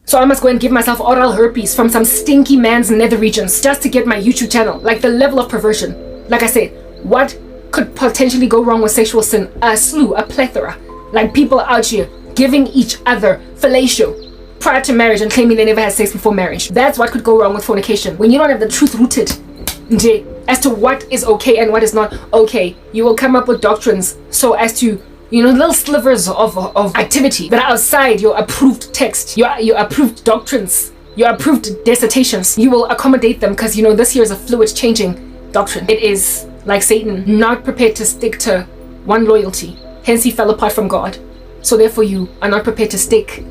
So I must go and give myself oral herpes from some stinky man's nether regions just to get my YouTube channel. Like, the level of perversion. Like I said, what could potentially go wrong with sexual sin? A plethora. Like, people out here giving each other fellatio prior to marriage and claiming they never had sex before marriage. That's what could go wrong with fornication. When you don't have the truth rooted as to what is okay and what is not okay, you will come up with doctrines so as to, you know, little slivers of activity that are outside your approved text, your approved doctrines, your approved dissertations. You will accommodate them because, you know, this here is a fluid changing doctrine. It is, like Satan, not prepared to stick to one loyalty. Hence he fell apart from God. So therefore you are not prepared to stick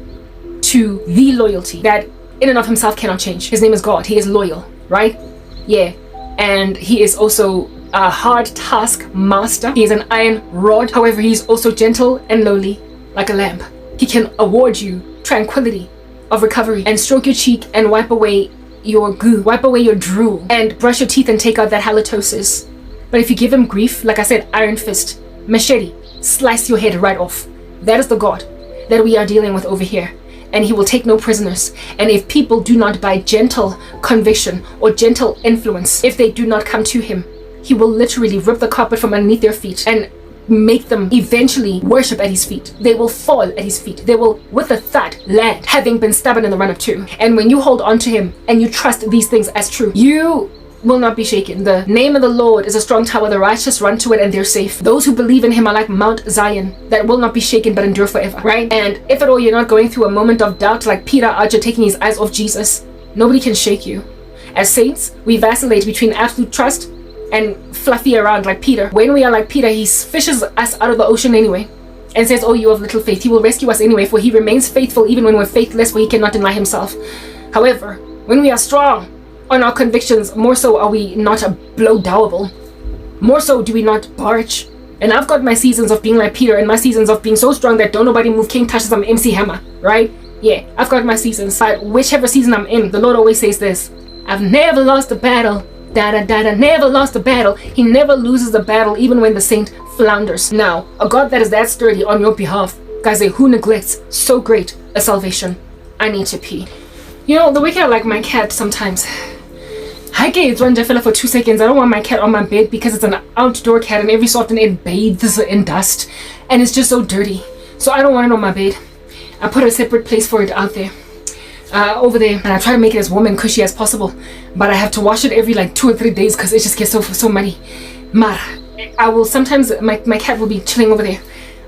to the loyalty that in and of himself cannot change. His name is God. He is loyal, right? Yeah. And he is also a hard task master. He is an iron rod. However, he is also gentle and lowly, like a lamb. He can award you tranquility of recovery and stroke your cheek and wipe away your goo, wipe away your drool, and brush your teeth and take out that halitosis. But if you give him grief, like I said, iron fist, machete, slice your head right off. That is the God that we are dealing with over here. And he will take no prisoners. And if people do not, by gentle conviction or gentle influence, if they do not come to him, he will literally rip the carpet from underneath their feet and make them eventually worship at his feet. They will fall at his feet. They will, with a thud, land, having been stubborn in the run-up to. And when you hold on to him and you trust these things as true, you will not be shaken. The name of the Lord is a strong tower. The righteous run to it and they're safe. Those who believe in him are like Mount Zion that will not be shaken but endure forever, right? And if at all you're not going through a moment of doubt like Peter out here taking his eyes off Jesus, nobody can shake you. As saints, we vacillate between absolute trust and fluffy around like Peter. When we are like Peter, he fishes us out of the ocean anyway and says, oh, you have little faith. He will rescue us anyway, for he remains faithful even when we're faithless, for he cannot deny himself. However, when we are strong on our convictions, more so are we not blow-dowable. More so do we not barge. And I've got my seasons of being like Peter and my seasons of being so strong that don't nobody move King touches some MC Hammer, right? Yeah, I've got my seasons. But whichever season I'm in, the Lord always says this: I've never lost a battle. Never lost a battle. He never loses a battle, even when the saint flounders. Now, a God that is that sturdy on your behalf, guys, who neglects so great a salvation? I need to pee. You know, the way I like my cat sometimes. I get one fella for 2 seconds. I don't want my cat on my bed because it's an outdoor cat and every so often it bathes in dust and it's just so dirty. So I don't want it on my bed. I put a separate place for it out there. Over there, and I try to make it as warm and cushy as possible, but I have to wash it every like 2 or 3 days because it just gets so muddy. Mar, I will sometimes, my cat will be chilling over there.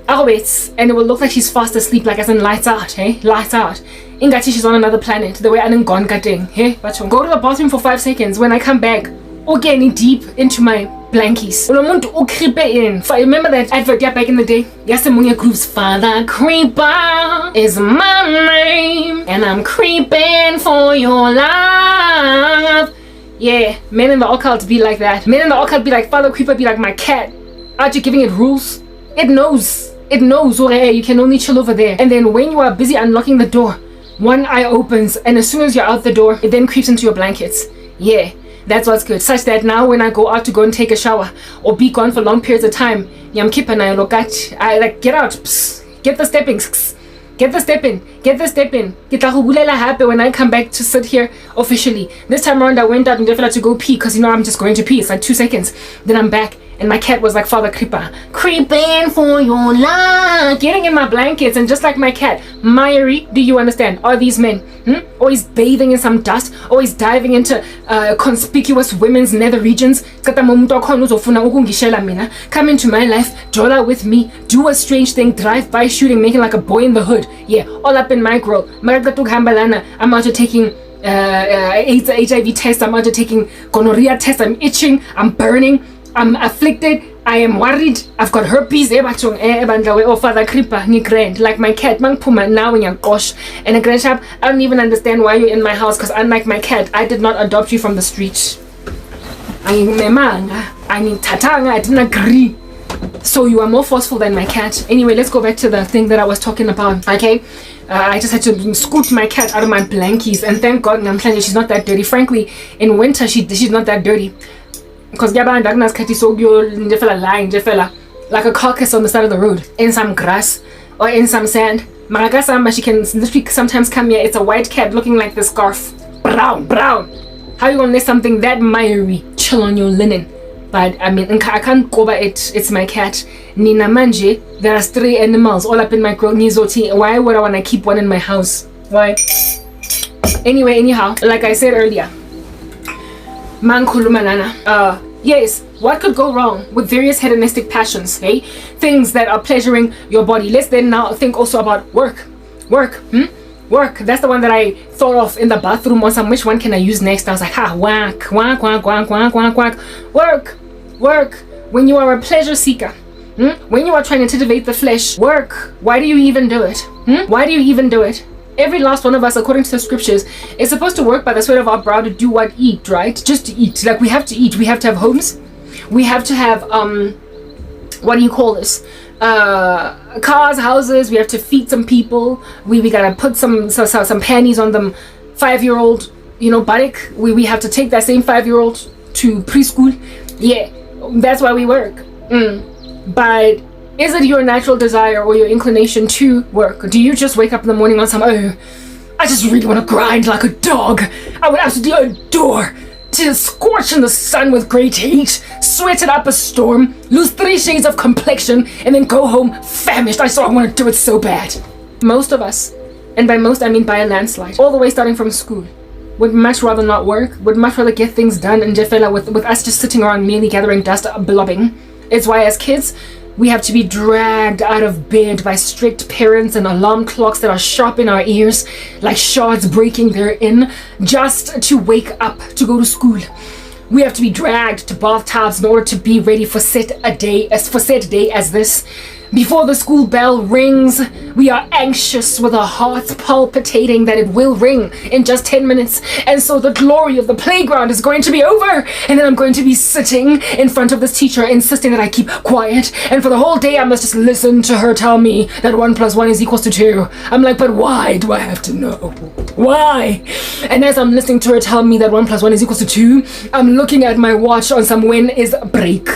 I'll wait, and it will look like she's fast asleep, like as in lights out, eh? Lights out. Ingati she's on another planet, the way I'm gone cutting, eh? But go to the bathroom for 5 seconds. When I come back, getting deep into my blankies. I remember that advert back in the day. Yasemunya Group's Father Creeper is my name, and I'm creeping for your love. Yeah, men in the occult be like that. Men in the occult be like Father Creeper, be like my cat. Aren't you giving it rules? It knows. It knows, okay, you can only chill over there. And then when you are busy unlocking the door, one eye opens, and as soon as you're out the door, it then creeps into your blankets. Yeah. That's what's good. Such that now when I go out to go and take a shower or be gone for long periods of time, I like, get out, psst, get the stepping, get the step in, get the step in. When I come back to sit here officially. This time around I went out and definitely to go pee because you know I'm just going to pee. It's like 2 seconds. Then I'm back. And my cat was like Father Creeper, creeping for your love, getting in my blankets. And just like my cat, miry, do you understand? Are these men always bathing in some dust, always diving into conspicuous women's nether regions? Come into my life, dollar with me, do a strange thing, drive by shooting, making like a boy in the hood. Yeah, all up in my grill. I'm out here taking AIDS, HIV test. I'm out here taking gonorrhea test. I'm itching, I'm burning, I'm afflicted, I am worried, I've got herpes, oh Father Creeper, like my cat, now in your gosh. And a grandship, I don't even understand why you're in my house, because unlike my cat, I did not adopt you from the street. I didn't agree. So you are more forceful than my cat. Anyway, let's go back to the thing that I was talking about, okay? I just had to scoot my cat out of my blankies, and thank God she's not that dirty. Frankly, in winter, she's not that dirty. Because lying like a carcass on the side of the road in some grass or in some sand. Maraga Samba, she can literally sometimes come here. It's a white cat looking like the scarf. Brown. How you gonna let something that miry chill on your linen? But I mean, I can't cover it. It's my cat. Nina Manje, there are stray animals all up in my nizoti. Why would I want to keep one in my house? Why? Anyway, anyhow, like I said earlier, Mankulumanana. Yes, what could go wrong with various hedonistic passions, hey? Things that are pleasuring your body. Let's then now think also about work. Work. That's the one that I thought of in the bathroom on some. Which one can I use next? I was like, whack. Work. When you are a pleasure seeker, when you are trying to cultivate the flesh, work. Why do you even do it? Why do you even do it? Every last one of us, according to the scriptures, is supposed to work by the sweat of our brow to do what? Eat, right? Just to eat. Like, we have to eat. We have to have homes. We have to have, what do you call this? Cars, houses. We have to feed some people. We gotta put some panties on them 5-year-old, buttock. We have to take that same 5-year-old to preschool. Yeah, that's why we work. But is it your natural desire or your inclination to work? Do you just wake up in the morning on some, I just really want to grind like a dog. I would absolutely adore to scorch in the sun with great heat, sweat it up a storm, lose 3 shades of complexion, and then go home famished. I want to do it so bad. Most of us, and by most I mean by a landslide, all the way starting from school, would much rather not work, would much rather get things done and jefela with us just sitting around merely gathering dust, blobbing. It's why as kids, we have to be dragged out of bed by strict parents and alarm clocks that are sharp in our ears, like shards breaking therein, just to wake up to go to school. We have to be dragged to bathtubs in order to be ready for said day as this. Before the school bell rings, we are anxious with our hearts palpitating that it will ring in just 10 minutes. And so the glory of the playground is going to be over. And then I'm going to be sitting in front of this teacher insisting that I keep quiet. And for the whole day, I must just listen to her tell me that 1 + 1 is equals to 2. I'm like, but why do I have to know? Why? And as I'm listening to her tell me that 1 + 1 is equals to 2, I'm looking at my watch on some when is break.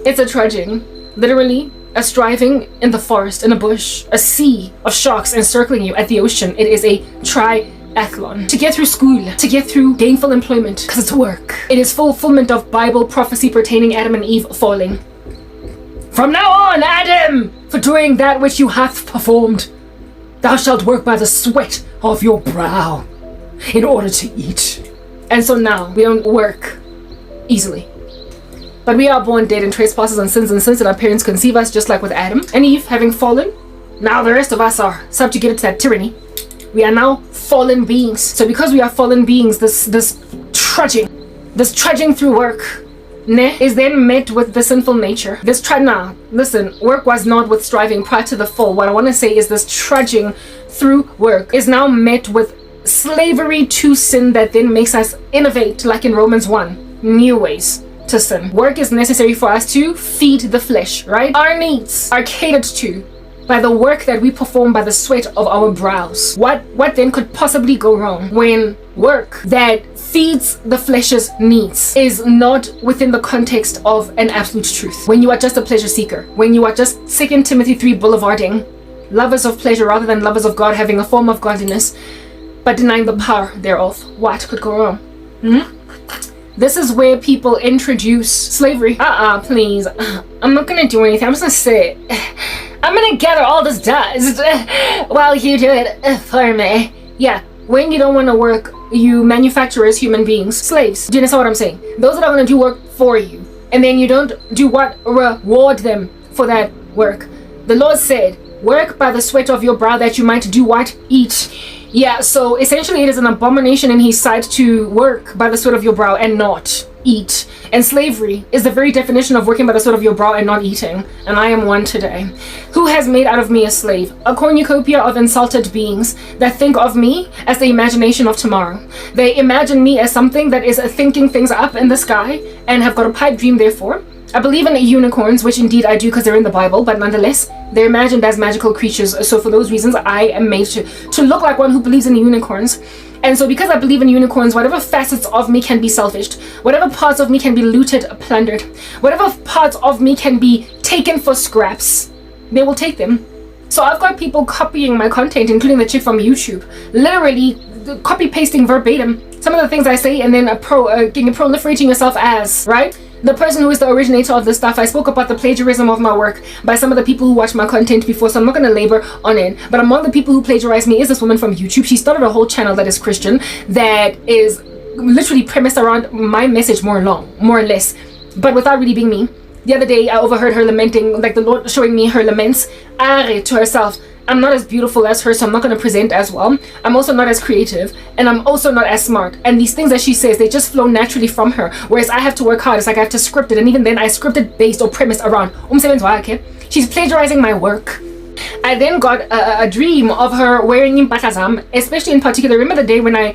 It's a trudging. Literally. A striving in the forest, in a bush, a sea of sharks encircling you at the ocean. It is a triathlon. To get through school, to get through gainful employment, because it's work. It is fulfillment of Bible prophecy pertaining Adam and Eve falling. From now on, Adam, for doing that which you hath performed, thou shalt work by the sweat of your brow in order to eat. And so now, we don't work easily. But we are born dead in trespasses and sins that our parents conceive us, just like with Adam and Eve having fallen. Now the rest of us are subjugated to that tyranny. We are now fallen beings. So because we are fallen beings, this trudging through work, is then met with the sinful nature. Listen, work was not with striving prior to the fall. What I want to say is this trudging through work is now met with slavery to sin that then makes us innovate, like in Romans 1, new ways to sin. Work is necessary for us to feed the flesh, right? Our needs are catered to by the work that we perform by the sweat of our brows. What then could possibly go wrong when work that feeds the flesh's needs is not within the context of an absolute truth? When you are just a pleasure seeker, when you are just 2 Timothy 3 boulevarding, lovers of pleasure rather than lovers of God, having a form of godliness but denying the power thereof, what could go wrong? This is where people introduce slavery. Please. I'm not gonna do anything. I'm just gonna sit. I'm gonna gather all this dust while you do it for me. Yeah, when you don't want to work, you manufacture as human beings slaves. Do you understand what I'm saying? Those that are gonna do work for you, and then you don't do what? Reward them for that work. The Lord said, work by the sweat of your brow that you might do what? Eat. Yeah, so essentially it is an abomination in his sight to work by the sweat of your brow and not eat. And slavery is the very definition of working by the sweat of your brow and not eating. And I am one today. Who has made out of me a slave? A cornucopia of insulted beings that think of me as the imagination of tomorrow. They imagine me as something that is thinking things up in the sky and have got a pipe dream therefore. I believe in unicorns, which indeed I do because they're in the Bible, but nonetheless, they're imagined as magical creatures. So for those reasons, I am made to look like one who believes in unicorns. And so because I believe in unicorns, whatever facets of me can be salvaged, whatever parts of me can be looted, plundered, whatever parts of me can be taken for scraps, they will take them. So I've got people copying my content, including the chick from YouTube, literally copy pasting verbatim some of the things I say, and then proliferating yourself as, right? The person who is the originator of this stuff. I spoke about the plagiarism of my work by some of the people who watch my content before, so I'm not going to labor on it. But among the people who plagiarized me is this woman from YouTube. She started a whole channel that is Christian, that is literally premised around my message more or less, but without really being me. The other day, I overheard her lamenting, like the Lord showing me her laments, to herself. I'm not as beautiful as her, so I'm not going to present as well. I'm also not as creative, and I'm also not as smart. And these things that she says, they just flow naturally from her. Whereas I have to work hard. It's like I have to script it, and even then I script it based or premised around okay? She's plagiarizing my work. I then got a dream of her wearing impatazam, especially in particular. Remember the day when I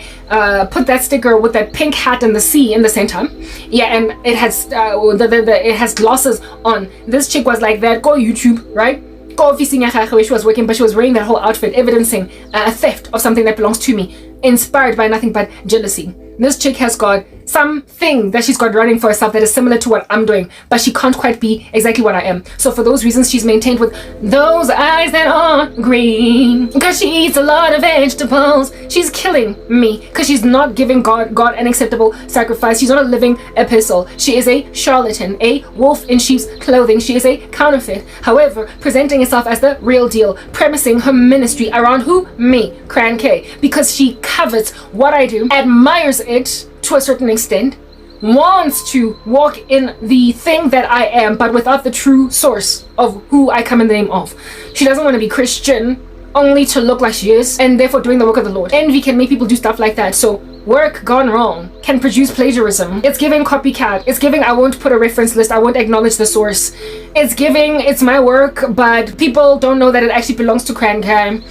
put that sticker with that pink hat and the C in the center? Yeah, and it has it has glosses on. This chick was like that. Go YouTube, right? Go where she was working, but she was wearing that whole outfit, evidencing a theft of something that belongs to me, inspired by nothing but jealousy. This chick has got something that she's got running for herself that is similar to what I'm doing, but she can't quite be exactly what I am. So for those reasons, she's maintained with those eyes that are green, because she eats a lot of vegetables. She's killing me because she's not giving God an acceptable sacrifice. She's not a living epistle. She is a charlatan, a wolf in sheep's clothing. She is a counterfeit, however, presenting herself as the real deal, premising her ministry around who? Me, Cran K, because she covets what I do, admires it to a certain extent, wants to walk in the thing that I am, but without the true source of who I come in the name of. She doesn't want to be Christian only to look like she is, and therefore doing the work of the Lord. Envy can make people do stuff like that. So work gone wrong can produce plagiarism. It's giving copycat. It's giving I won't put a reference list, I won't acknowledge the source. It's giving it's my work, but people don't know that it actually belongs to Cran K.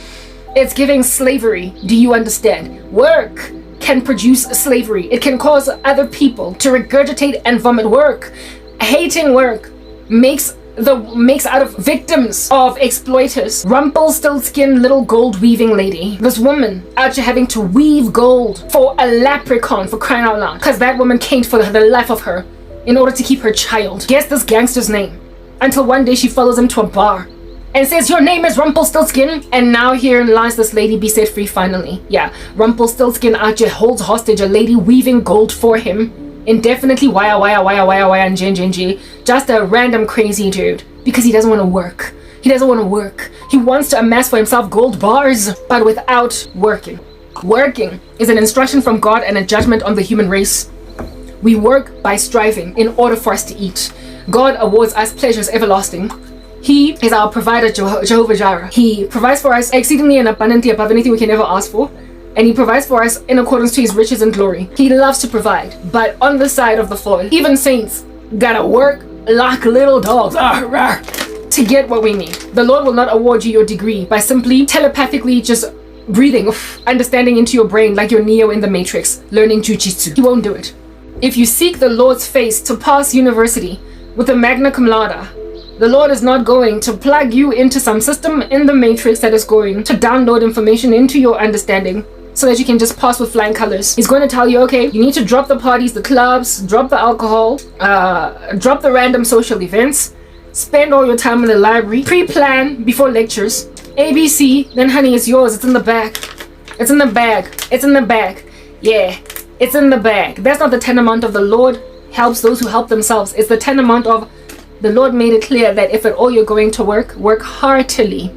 It's giving slavery. Do you understand? Work can produce slavery. It can cause other people to regurgitate and vomit work. Hating work makes out of victims of exploiters. Rumpelstiltskin little gold weaving lady. This woman out here having to weave gold for a leprechaun, for crying out loud, because that woman caned for the life of her in order to keep her child. Guess this gangster's name. Until one day she follows him to a bar and says, your name is Rumpelstiltskin. And now here lies this lady be set free finally. Yeah, Rumpelstiltskin out here holds hostage a lady weaving gold for him indefinitely. Why, and J. Just a random crazy dude because he doesn't want to work. He doesn't want to work. He wants to amass for himself gold bars, but without working. Working is an instruction from God and a judgment on the human race. We work by striving in order for us to eat. God awards us pleasures everlasting. He is our provider, Jehovah Jireh. He provides for us exceedingly and abundantly above anything we can ever ask for. And he provides for us in accordance to his riches and glory. He loves to provide. But on the side of the fall, even saints gotta work like little dogs to get what we need. The Lord will not award you your degree by simply telepathically just breathing, understanding into your brain like you're Neo in the Matrix, learning jujitsu. He won't do it. If you seek the Lord's face to pass university with a magna cum laude, the Lord is not going to plug you into some system in the Matrix that is going to download information into your understanding so that you can just pass with flying colors. He's going to tell you, okay, you need to drop the parties, the clubs, drop the alcohol, drop the random social events, spend all your time in the library, pre-plan before lectures, ABC, then honey, it's yours, it's in the bag. It's in the bag. It's in the bag. Yeah, it's in the bag. That's not the tenement of the Lord helps those who help themselves. It's the tenement of the Lord made it clear that if at all you're going to work, work heartily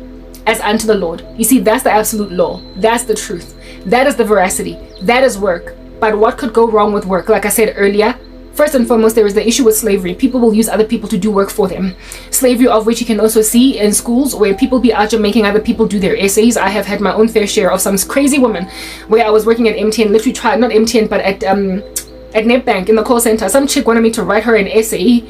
as unto the Lord. You see, that's the absolute law. That's the truth. That is the veracity. That is work. But what could go wrong with work? Like I said earlier, first and foremost, there is the issue with slavery. People will use other people to do work for them. Slavery, of which you can also see in schools where people be out here making other people do their essays. I have had my own fair share of some crazy woman where I was working at MTN, literally tried, not MTN, but at NetBank in the call center. Some chick wanted me to write her an essay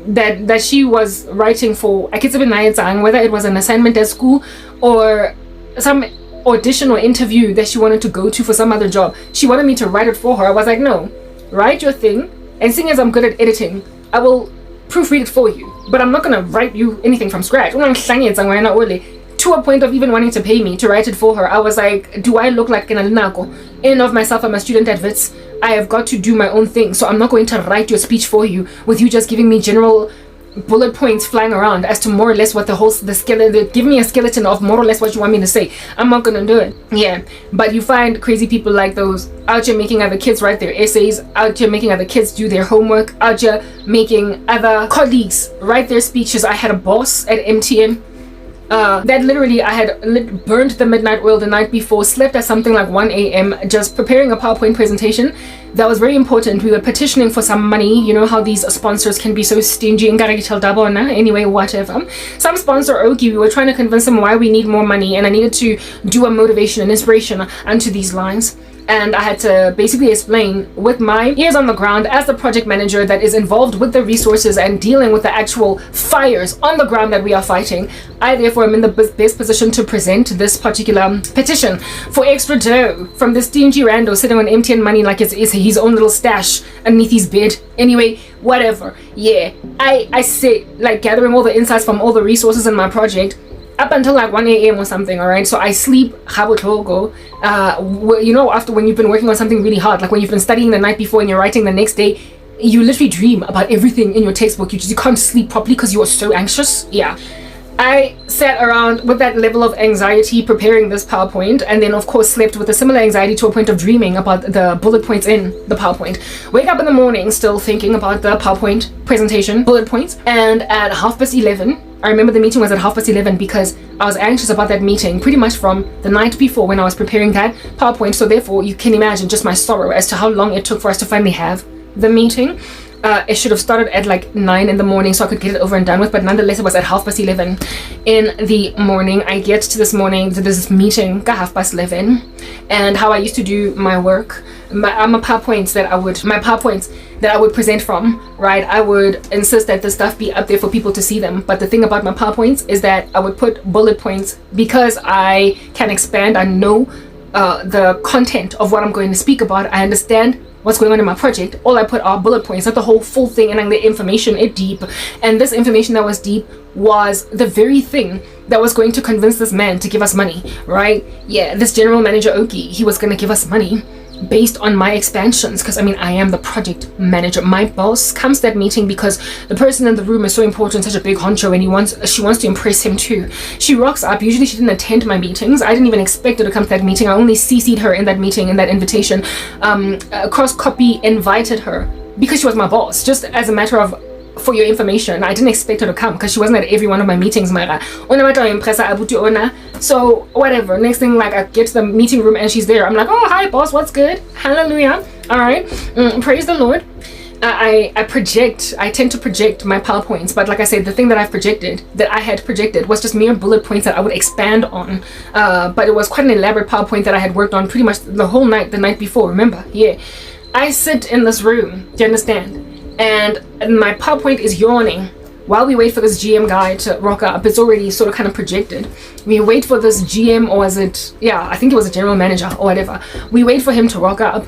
that she was writing for whether it was an assignment at school or some audition or interview that she wanted to go to for some other job. She wanted me to write it for her. I was like, no, write your thing, and seeing as I'm good at editing, I will proofread it for you, but I'm not going to write you anything from scratch. To a point of even wanting to pay me to write it for her. I was like, do I look like an alinako? In and of myself, I'm a student at Wits. I have got to do my own thing, so I'm not going to write your speech for you with you just giving me general bullet points flying around as to more or less what the skeleton, give me a skeleton of more or less what you want me to say. I'm not gonna do it. Yeah, but you find crazy people like those out here making other kids write their essays, out here making other kids do their homework, out here making other colleagues write their speeches. I had a boss at MTN that literally I had burned the midnight oil the night before, slept at something like 1 a.m. just preparing a PowerPoint presentation that was very important. We were petitioning for some money. You know how these sponsors can be so stingy. Anyway, whatever. Some sponsor Oki, we were trying to convince them why we need more money, and I needed to do a motivation and inspiration onto these lines. And I had to basically explain with my ears on the ground as the project manager that is involved with the resources and dealing with the actual fires on the ground that we are fighting. I therefore am in the best position to present this particular petition for extra dough from this stingy rando sitting on MTN money like it's his own little stash underneath his bed. Anyway, whatever. Yeah, I sit like gathering all the insights from all the resources in my project up until like 1 a.m. or something, all right? So I sleep, you know, after when you've been working on something really hard, like when you've been studying the night before and you're writing the next day, you literally dream about everything in your textbook. You can't sleep properly because you are so anxious. Yeah. I sat around with that level of anxiety preparing this PowerPoint, and then of course slept with a similar anxiety to a point of dreaming about the bullet points in the PowerPoint. Wake up in the morning still thinking about the PowerPoint presentation, bullet points, and at 11:30, I remember the meeting was at 11:30 because I was anxious about that meeting pretty much from the night before when I was preparing that PowerPoint. So therefore you can imagine just my sorrow as to how long it took for us to finally have the meeting. It should have started at like 9 in the morning so I could get it over and done with, but nonetheless it was at 11:30 in the morning. I get to this meeting at 11:30, and how I used to do my work, my PowerPoints that I would present from, right? I would insist that the stuff be up there for people to see them. But the thing about my PowerPoints is that I would put bullet points because I can expand. I know the content of what I'm going to speak about. I understand what's going on in my project. All I put are bullet points, not the whole full thing, and then the information is deep. And this information that was deep was the very thing that was going to convince this man to give us money, right? Yeah, this general manager Oki, he was going to give us money based on my expansions, because I mean I am the project manager. My boss comes to that meeting because the person in the room is so important, such a big honcho, and she wants to impress him too. She rocks up. Usually she didn't attend my meetings. I didn't even expect her to come to that meeting. I only CC'd her in that meeting, in that invitation. Cross copy invited her because she was my boss, just as a matter of, for your information, I didn't expect her to come because she wasn't at every one of my meetings. So whatever, next thing, like I get to the meeting room and she's there. I'm like, oh hi boss, what's good? Hallelujah. All right, praise the Lord. I tend to project my PowerPoints, but like I said, the thing that I had projected was just mere bullet points that I would expand on, but it was quite an elaborate PowerPoint that I had worked on pretty much the whole night, the night before. Remember? Yeah, I sit in this room, do you understand? And my PowerPoint is yawning while we wait for this GM guy to rock up. It's already sort of kind of projected. We wait for this GM, or I think it was a general manager or whatever. We wait for him to rock up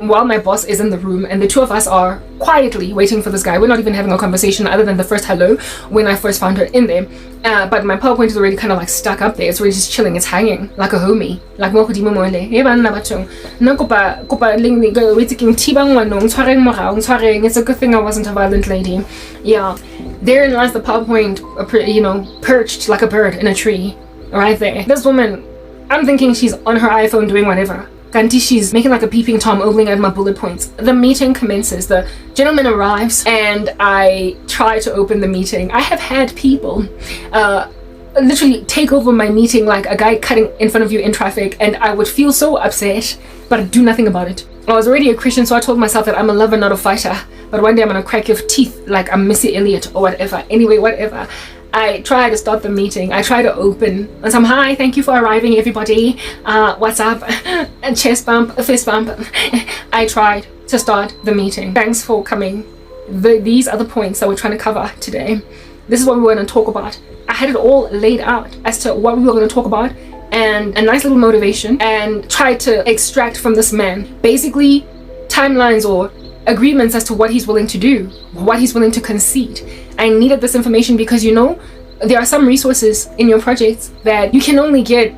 while my boss is in the room, and the two of us are quietly waiting for this guy. We're not even having a conversation other than the first hello when I first found her in there. But my PowerPoint is already kind of like stuck up there. It's already just chilling. It's hanging like a homie. Like it's a good thing I wasn't a violent lady. Yeah, therein lies the PowerPoint, perched like a bird in a tree right there. This woman, I'm thinking she's on her iPhone doing whatever. Kanti, she's making like a peeping Tom ogling at my bullet points. The meeting commences. The gentleman arrives and I try to open the meeting. I have had people literally take over my meeting like a guy cutting in front of you in traffic, and I would feel so upset, but I'd do nothing about it. I was already a Christian, so I told myself that I'm a lover, not a fighter. But one day I'm gonna crack your teeth like I'm Missy Elliott or whatever. Anyway, whatever. I try to start the meeting. I try to open and some hi, thank you for arriving everybody. What's up? A chest bump, a fist bump. I tried to start the meeting. Thanks for coming. These are the points that we're trying to cover today. This is what we were going to talk about. I had it all laid out as to what we were going to talk about, and a nice little motivation, and tried to extract from this man basically timelines or agreements as to what he's willing to do, what he's willing to concede. I needed this information because there are some resources in your projects that you can only get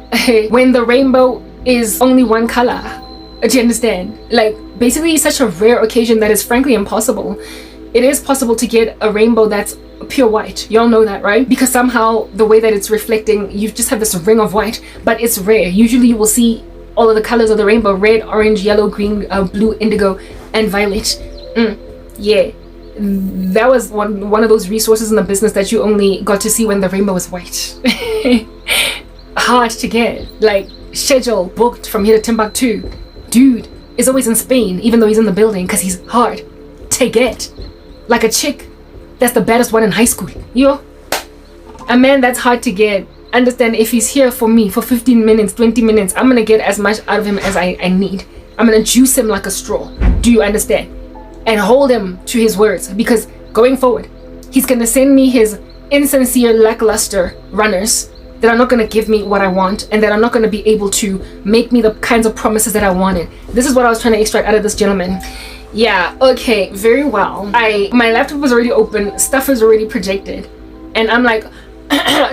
when the rainbow is only one color. Do you understand? Like basically such a rare occasion that is frankly impossible. It is possible to get a rainbow that's pure white. Y'all know that, right? Because somehow the way that it's reflecting, you just have this ring of white, but it's rare. Usually you will see all of the colors of the rainbow: red, orange, yellow, green, blue, indigo, and violet. Yeah, that was one of those resources in the business that you only got to see when the rainbow was white. Hard to get. Like, schedule booked from here to Timbuktu. Dude is always in Spain, even though he's in the building, because he's hard to get. Like a chick that's the baddest one in high school. Yo, a man that's hard to get. Understand, if he's here for me for 15 minutes, 20 minutes, I'm gonna get as much out of him as I need. I'm gonna juice him like a straw. Do you understand? And hold him to his words, because going forward, he's gonna send me his insincere, lackluster runners that are not gonna give me what I want, and that are not gonna be able to make me the kinds of promises that I wanted. This is what I was trying to extract out of this gentleman. Yeah, okay, very well. My laptop was already open, stuff is already projected, and I'm like,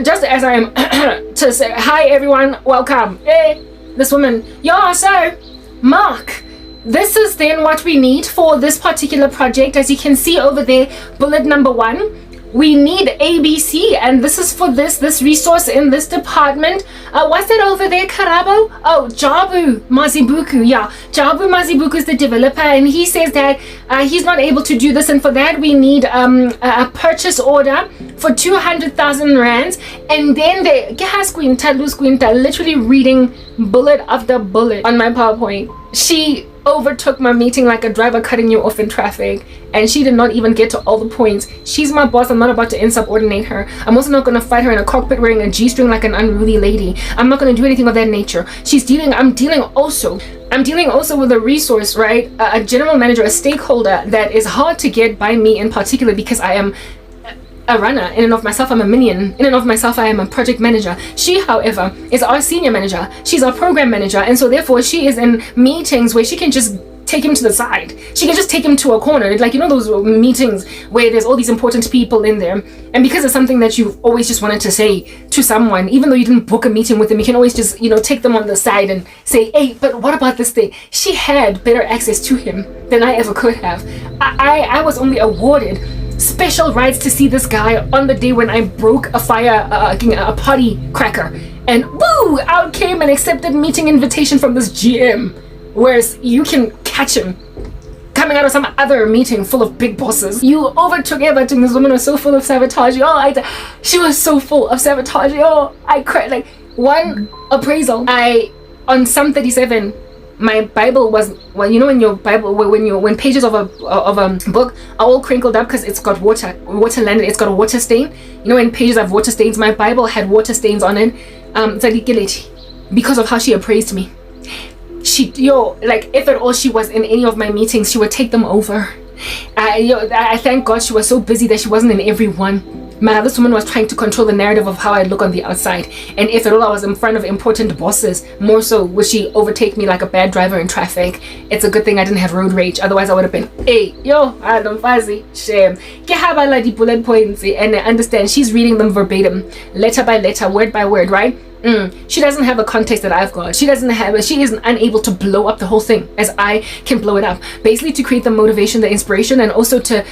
just as I am to say, hi everyone, welcome. Hey, this woman, yo, so, Mark, this is then what we need for this particular project. As you can see over there, bullet number 1, we need ABC, and this is for this resource in this department. What's that over there, Karabo? Oh, Jabu Mazibuku. Yeah, Jabu Mazibuku is the developer, and he says that he's not able to do this, and for that we need a purchase order for 200,000 rands. And then they literally reading bullet after bullet on my PowerPoint. She overtook my meeting like a driver cutting you off in traffic, and she did not even get to all the points. She's my boss. I'm not about to insubordinate her. I'm also not going to fight her in a cockpit wearing a G-string like an unruly lady. I'm not going to do anything of that nature. I'm dealing also with a resource, right? A general manager, a stakeholder that is hard to get by me in particular, because I am a runner. In and of myself, I'm a minion. In and of myself, I am a project manager. She, however, is our senior manager. She's our program manager, and so therefore she is in meetings where she can just take him to the side. She can just take him to a corner, like, you know, those meetings where there's all these important people in there, and because it's something that you've always just wanted to say to someone, even though you didn't book a meeting with them, you can always just, you know, take them on the side and say, hey, but what about this thing? She had better access to him than I ever could have. I was only awarded special rights to see this guy on the day when I broke a party cracker, and woo, out came an accepted meeting invitation from this GM, whereas you can catch him coming out of some other meeting full of big bosses. You overtook everything. This woman was so full of sabotage. She was so full of sabotage. I cried. Like, one appraisal, on Psalm 37, my Bible was, well, you know, in your Bible, when pages of a book are all crinkled up because it's got water landed, it's got a water stain. You know, when pages have water stains, my Bible had water stains on it. Because of how she appraised me. Like, if at all she was in any of my meetings, she would take them over. I thank God she was so busy that she wasn't in every one. Man, this woman was trying to control the narrative of how I look on the outside. And if at all I was in front of important bosses, more so would she overtake me like a bad driver in traffic. It's a good thing I didn't have road rage. Otherwise I would have been, hey, yo, I don't fancy. Shame. The bullet points, and I understand she's reading them verbatim, letter by letter, word by word, right? She doesn't have the context that I've got. She is unable to blow up the whole thing as I can blow it up. Basically to create the motivation, the inspiration, and also to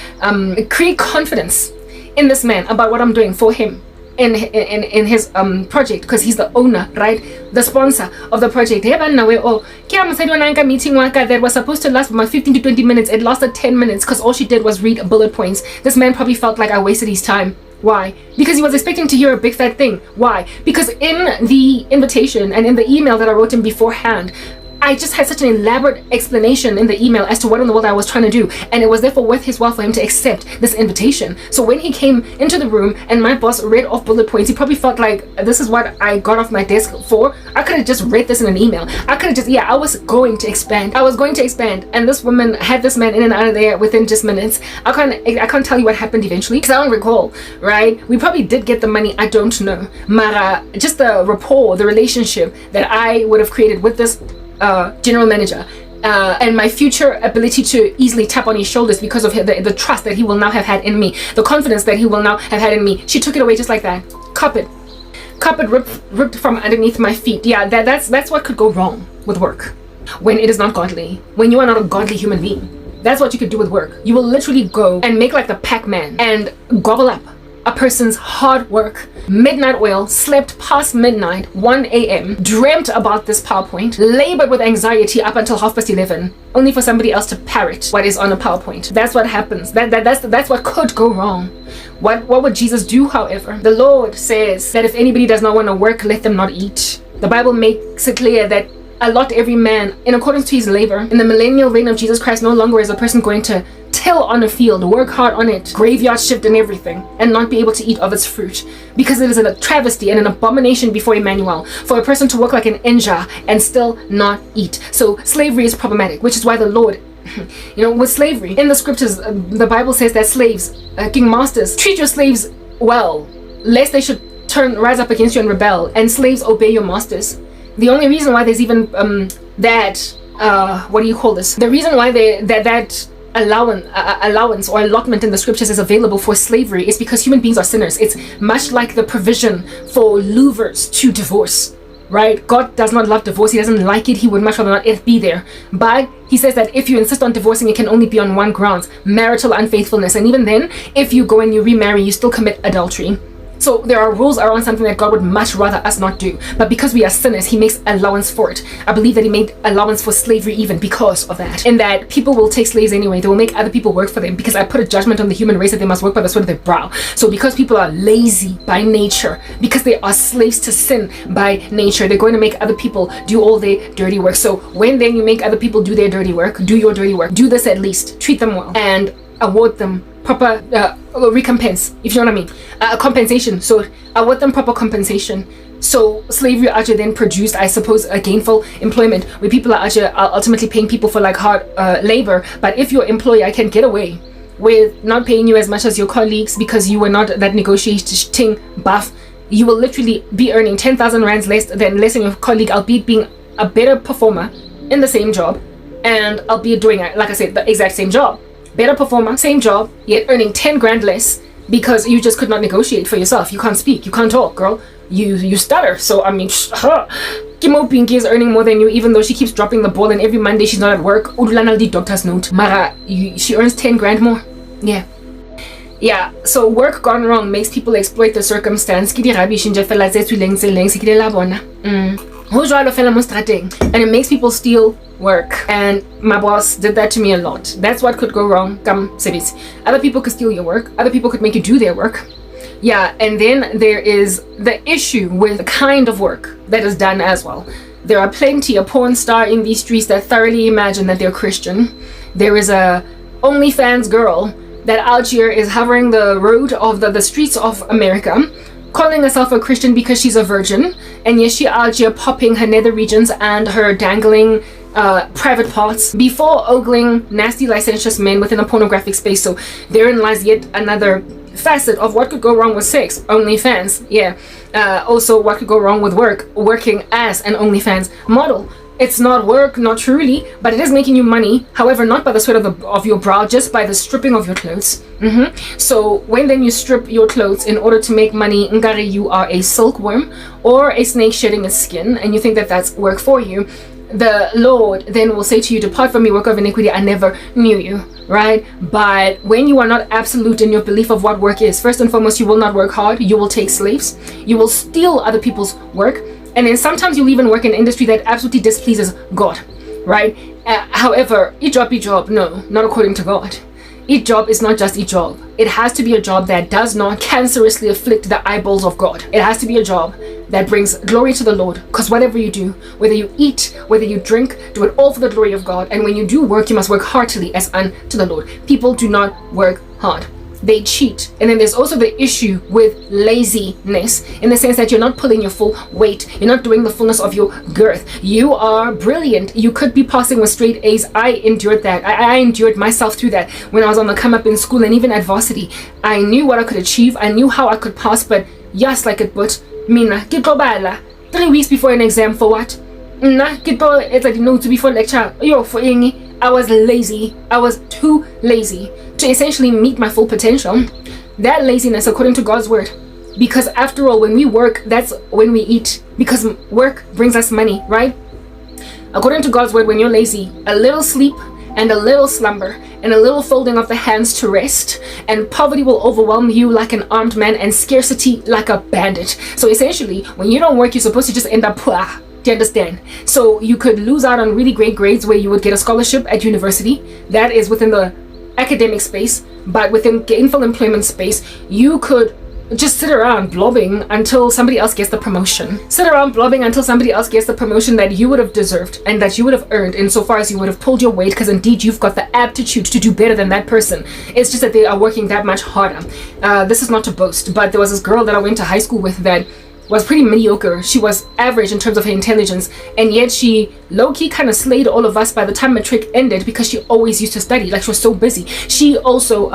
create confidence in this man about what I'm doing for him in his project, because he's the owner, right? The sponsor of the project. Meeting that was supposed to last about 15 to 20 minutes. It lasted 10 minutes because all she did was read bullet points. This man probably felt like I wasted his time. Why? Because he was expecting to hear a big fat thing. Why? Because in the invitation and in the email that I wrote him beforehand, I just had such an elaborate explanation in the email as to what in the world I was trying to do, and it was therefore worth his while for him to accept this invitation. So when he came into the room and my boss read off bullet points, he probably felt like, this is what I got off my desk for. I could have just read this in an email. I was going to expand, and this woman had this man in and out of there within just minutes. I can't tell you what happened eventually because I don't recall, right? We probably did get the money, I don't know. Mara, just the rapport, the relationship that I would have created with this general manager, and my future ability to easily tap on his shoulders because of the trust that he will now have had in me, the confidence that he will now have had in me. She took it away just like that. Carpet ripped from underneath my feet. Yeah, that's what could go wrong with work when it is not godly, when you are not a godly human being. That's what you could do with work. You will literally go and make like the Pac-Man and gobble up a person's hard work, midnight oil, slept past midnight, 1 a.m., dreamt about this PowerPoint, labored with anxiety up until 11:30, only for somebody else to parrot what is on a PowerPoint. That's what happens. That's what could go wrong. What would Jesus do, however? The Lord says that if anybody does not want to work, let them not eat. The Bible makes it clear that allot every man in accordance to his labor. In the millennial reign of Jesus Christ, no longer is a person going to till on a field, work hard on it, graveyard shift and everything, and not be able to eat of its fruit, because it is a travesty and an abomination before Emmanuel for a person to work like an ninja and still not eat. So slavery is problematic, which is why the Lord, with slavery in the scriptures, the Bible says that slaves, king masters, treat your slaves well, lest they should rise up against you and rebel, and slaves obey your masters. The only reason why there's even the reason why that allowance or allotment in the scriptures is available for slavery is because human beings are sinners. It's much like the provision for louvers to divorce, right? God does not love divorce. He doesn't like it. He would much rather not it be there. But he says that if you insist on divorcing, it can only be on one ground: marital unfaithfulness. And even then, if you go and you remarry, you still commit adultery. So there are rules around something that God would much rather us not do. But because we are sinners, he makes allowance for it. I believe that he made allowance for slavery even because of that. And that people will take slaves anyway. They will make other people work for them, because I put a judgment on the human race that they must work by the sweat of their brow. So because people are lazy by nature, because they are slaves to sin by nature, they're going to make other people do all their dirty work. So when then you make other people do their dirty work, do your dirty work. Do this at least. Treat them well and award them proper recompense, if you know what I mean, compensation. So award them proper compensation. So slavery actually then produced, I suppose, a gainful employment where people are actually ultimately paying people for like hard labor. But if your employer can get away with not paying you as much as your colleagues because you were not that negotiating buff, you will literally be earning 10,000 rands less than your colleague, albeit being a better performer in the same job, and albeit doing, like I said, the exact same job. Better performer, same job, yet earning 10 grand less because you just could not negotiate for yourself. You can't speak, you can't talk, girl. You stutter. So I mean, Kimo Pinky is earning more than you, even though she keeps dropping the ball, and every Monday she's not at work. Udulanaldi doctor's note. Mara, she earns 10 grand more. Yeah. So work gone wrong makes people exploit the circumstance. And it makes people steal work. And my boss did that to me a lot. That's what could go wrong. Other people could steal your work. Other people could make you do their work. Yeah, and then there is the issue with the kind of work that is done as well. There are plenty of porn star in these streets that thoroughly imagine that they're Christian. There is a OnlyFans girl that out here is hovering the road of the streets of America, calling herself a Christian because she's a virgin, and yes, she out here popping her nether regions and her dangling private parts before ogling nasty licentious men within a pornographic space. So therein lies yet another facet of what could go wrong with sex. OnlyFans, also what could go wrong with working as an OnlyFans model. It's not work, not truly, but it is making you money. However, not by the sweat of your brow, just by the stripping of your clothes. So when then you strip your clothes in order to make money, ngari, you are a silkworm or a snake shedding its skin, and you think that that's work for you. The Lord then will say to you, depart from me, work of iniquity, I never knew you, right? But when you are not absolute in your belief of what work is, first and foremost, you will not work hard. You will take slaves. You will steal other people's work. And then sometimes you'll even work in an industry that absolutely displeases God, right? However, each job, no, not according to God. Each job is not just each job. It has to be a job that does not cancerously afflict the eyeballs of God. It has to be a job that brings glory to the Lord. Because whatever you do, whether you eat, whether you drink, do it all for the glory of God. And when you do work, you must work heartily as unto the Lord. People do not work hard. They cheat. And then there's also the issue with laziness, in the sense that you're not pulling your full weight. You're not doing the fullness of your girth. You are brilliant. You could be passing with straight A's. I endured that. I endured myself through that when I was on the come up in school and even at varsity. I knew what I could achieve. I knew how I could pass, but yes, like it but mina, 3 weeks before an exam for what? It's like notes before lecture. I was lazy. I was too lazy to essentially meet my full potential. That laziness, according to God's word, because after all, when we work, that's when we eat, because work brings us money, right? According to God's word, when you're lazy, a little sleep and a little slumber, and a little folding of the hands to rest, and poverty will overwhelm you like an armed man, and scarcity like a bandit. So essentially, when you don't work, you're supposed to just end up poor. Do you understand? So you could lose out on really great grades where you would get a scholarship at university. That is within the academic space, but within gainful employment space, you could just sit around blobbing until somebody else gets the promotion. Sit around blobbing until somebody else gets the promotion that you would have deserved and that you would have earned insofar as you would have pulled your weight, because indeed you've got the aptitude to do better than that person. It's just that they are working that much harder. This is not to boast, but there was this girl that I went to high school with that was pretty mediocre. She was average in terms of her intelligence, and yet she low-key kind of slayed all of us by the time matric ended, because she always used to study. Like, she was so busy. She also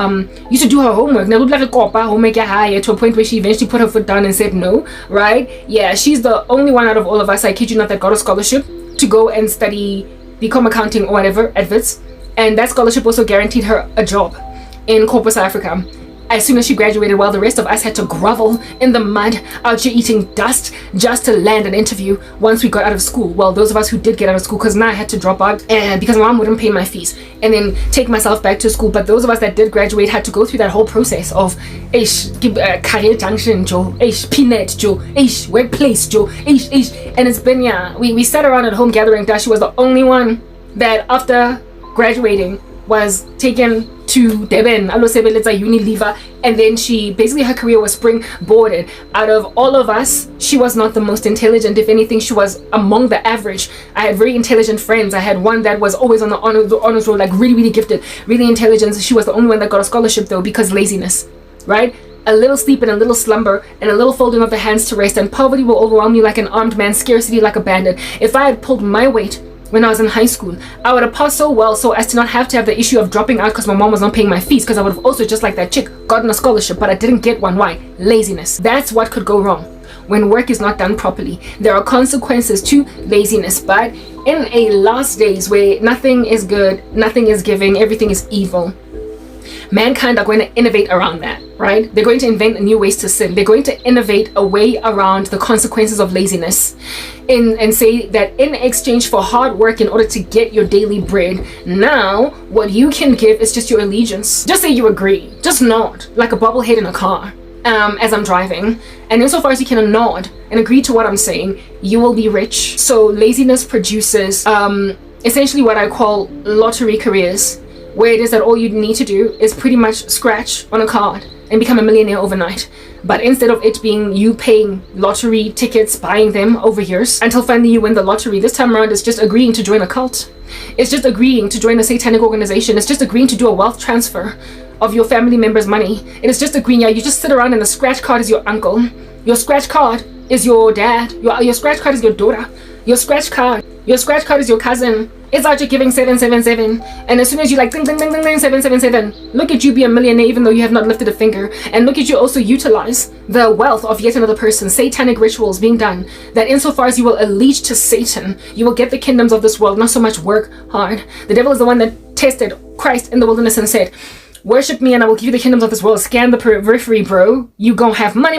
used to do her homework. Now, like a homework to a point where she eventually put her foot down and said no, right? Yeah, she's the only one out of all of us, I kid you not, that got a scholarship to go and study BCom accounting or whatever at Wits, and that scholarship also guaranteed her a job in corporate South Africa as soon as she graduated, while the rest of us had to grovel in the mud out here eating dust just to land an interview once we got out of school. Well, those of us who did get out of school, because now I had to drop out and because my mom wouldn't pay my fees, and then take myself back to school. But those of us that did graduate had to go through that whole process of career junction, Joe, peanut, Joe, workplace, Joe, and it's been, yeah, we sat around at home gathering dust. She was the only one that after graduating was taken to Durban, Unilever, and then she basically, her career was springboarded. Out of all of us, she was not the most intelligent. If anything, she was among the average. I had very intelligent friends. I had one that was always on the honors roll, like really gifted, really intelligent. She was the only one that got a scholarship though, because laziness, right? A little sleep and a little slumber and a little folding of the hands to rest, and poverty will overwhelm you like an armed man, scarcity like a bandit. If I had pulled my weight when I was in high school, I would have passed so well so as to not have to have the issue of dropping out because my mom was not paying my fees, because I would have also, just like that chick, gotten a scholarship, but I didn't get one. Why? Laziness. That's what could go wrong when work is not done properly. There are consequences to laziness, but in a last days where nothing is good, nothing is giving, everything is evil, mankind are going to innovate around that, right? They're going to invent new ways to sin. They're going to innovate a way around the consequences of laziness and say that in exchange for hard work in order to get your daily bread, now what you can give is just your allegiance. Just say you agree. Just nod like a bobblehead in a car as I'm driving. And insofar as you can nod and agree to what I'm saying, you will be rich. So laziness produces essentially what I call lottery careers, where it is that all you need to do is pretty much scratch on a card and become a millionaire overnight. But instead of it being you paying lottery tickets, buying them over years until finally you win the lottery, this time around it's just agreeing to join a cult. It's just agreeing to join a satanic organization. It's just agreeing to do a wealth transfer of your family members' money. It is just agreeing, yeah, you just sit around and the scratch card is your uncle. Your scratch card is your dad. Your scratch card is your daughter. Your scratch card is your cousin. It's out, you're giving 777, and as soon as you like ding ding ding ding ding 777, look at you be a millionaire even though you have not lifted a finger, and look at you also utilize the wealth of yet another person. Satanic rituals being done that insofar as you will allege to Satan, you will get the kingdoms of this world, not so much work hard. The devil is the one that tested Christ in the wilderness and said, worship me and I will give you the kingdoms of this world. Scan the periphery, bro. You gon' have money.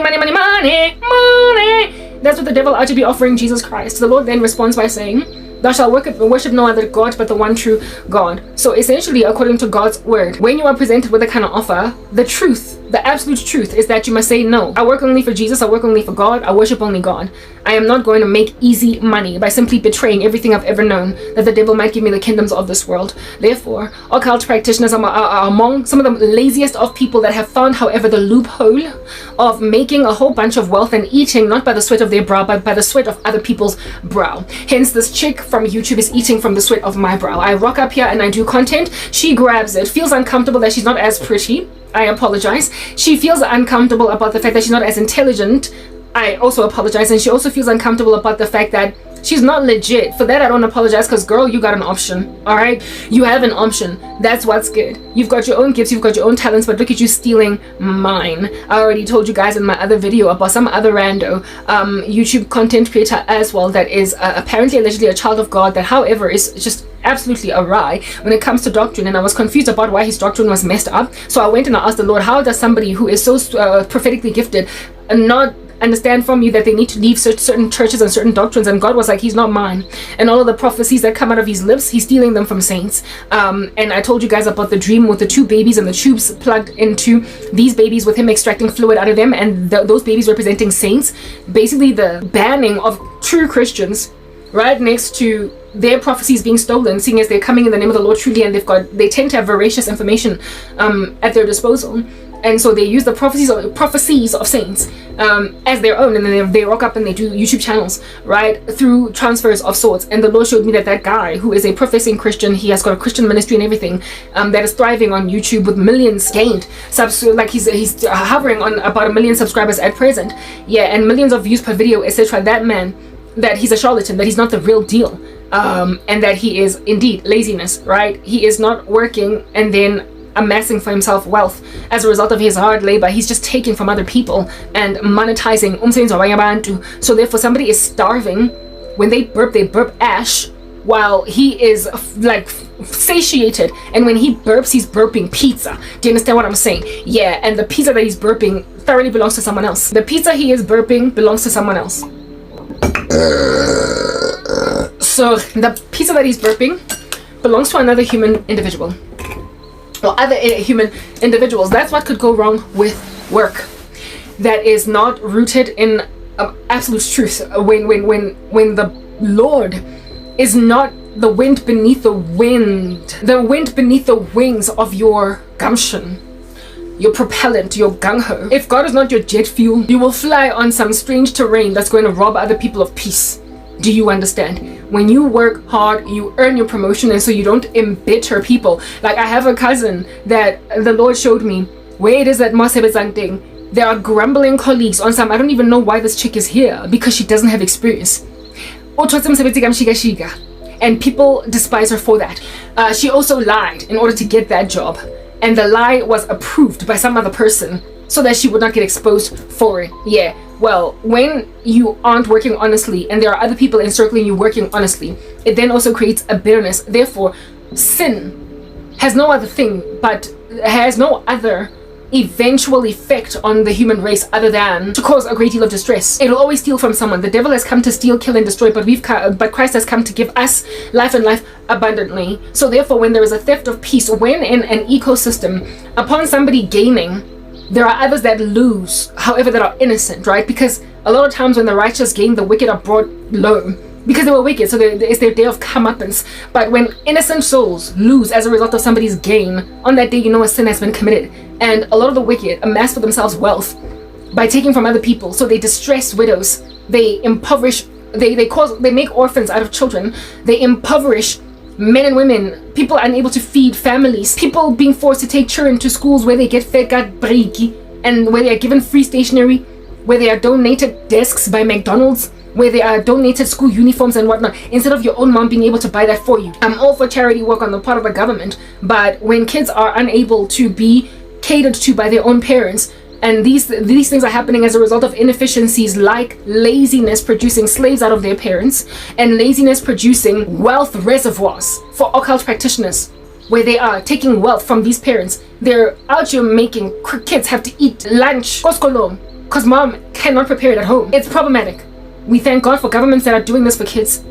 That's what the devil ought to be offering Jesus Christ. The Lord then responds by saying, thou shalt worship no other God but the one true God. So essentially, according to God's word, when you are presented with a kind of offer, the truth, the absolute truth is that you must say no. I work only for Jesus. I work only for God. I worship only God. I am not going to make easy money by simply betraying everything I've ever known that the devil might give me the kingdoms of this world. Therefore, occult practitioners are among some of the laziest of people that have found, however, the loophole of making a whole bunch of wealth and eating not by the sweat of their brow but by the sweat of other people's brow. Hence, this chick from YouTube is eating from the sweat of my brow. I rock up here and I do content. She grabs it, feels uncomfortable that she's not as pretty. I apologize. She feels uncomfortable about the fact that she's not as intelligent. I also apologize. And she also feels uncomfortable about the fact that she's not legit. For that, I don't apologize, because girl, you got an option. All right, you have an option. That's what's good. You've got your own gifts, you've got your own talents, but look at you stealing mine. I already told you guys in my other video about some other rando YouTube content creator as well that is apparently allegedly a child of God, that however is just absolutely awry when it comes to doctrine, and I was confused about why his doctrine was messed up. So I went and I asked the Lord, how does somebody who is so prophetically gifted not understand from you that they need to leave certain churches and certain doctrines, and God was like, he's not mine. And all of the prophecies that come out of his lips, he's stealing them from saints. And I told you guys about the dream with the 2 babies and the tubes plugged into these babies with him extracting fluid out of them, and those babies representing saints. Basically the banning of true Christians right next to their prophecies being stolen, seeing as they're coming in the name of the Lord truly, and they tend to have voracious information at their disposal. And so they use the prophecies of saints as their own, and then they rock up and they do YouTube channels, right, through transfers of sorts. And the Lord showed me that guy, who is a professing Christian, he has got a Christian ministry and everything, that is thriving on YouTube with millions gained subs, like he's hovering on about 1 million subscribers at present, yeah, and millions of views per video, etc. That man, that he's a charlatan, that he's not the real deal, and that he is indeed laziness, right? He is not working and then amassing for himself wealth as a result of his hard labor. He's just taking from other people and monetizing umsebenzi wabanye abantu. So therefore somebody is starving. When they burp ash, while he is like satiated, and when he burps, he's burping pizza. Do you understand what I'm saying? Yeah, and the pizza that he's burping thoroughly belongs to someone else. The pizza he is burping belongs to someone else. So the pizza that he's burping belongs to another human individual, or other human individuals. That's what could go wrong with work that is not rooted in absolute truth. When the Lord is not the wind beneath the wind beneath the wings of your gumption, your propellant, your gung-ho. If God is not your jet fuel, you will fly on some strange terrain that's going to rob other people of peace. Do you understand? When you work hard, you earn your promotion, and so you don't embitter people. Like, I have a cousin that the Lord showed me where it is that thing. There are grumbling colleagues on some, I don't even know why this chick is here, because she doesn't have experience. And people despise her for that. She also lied in order to get that job, and the lie was approved by some other person so that she would not get exposed for it. Yeah, well, when you aren't working honestly and there are other people encircling you working honestly, it then also creates a bitterness. Therefore, sin has no other thing, but has no other eventual effect on the human race other than to cause a great deal of distress. It'll always steal from someone. The devil has come to steal, kill, and destroy, but Christ has come to give us life and life abundantly. So therefore, when there is a theft of peace, when in an ecosystem, upon somebody gaining, there are others that lose, however, that are innocent, right? Because a lot of times when the righteous gain, the wicked are brought low because they were wicked, so it's their day of comeuppance. But when innocent souls lose as a result of somebody's gain, on that day you know a sin has been committed. And a lot of the wicked amass for themselves wealth by taking from other people. So they distress widows, they impoverish, they make orphans out of children, they impoverish men and women, people unable to feed families, people being forced to take children to schools where they get fed breaky, and where they are given free stationery, where they are donated desks by McDonald's, where they are donated school uniforms and whatnot, instead of your own mom being able to buy that for you. I'm all for charity work on the part of the government, but when kids are unable to be catered to by their own parents, and these things are happening as a result of inefficiencies like laziness producing slaves out of their parents, and laziness producing wealth reservoirs for occult practitioners, where they are taking wealth from these parents. They're out here making kids have to eat lunch because mom cannot prepare it at home. It's problematic. We thank God for governments that are doing this for kids,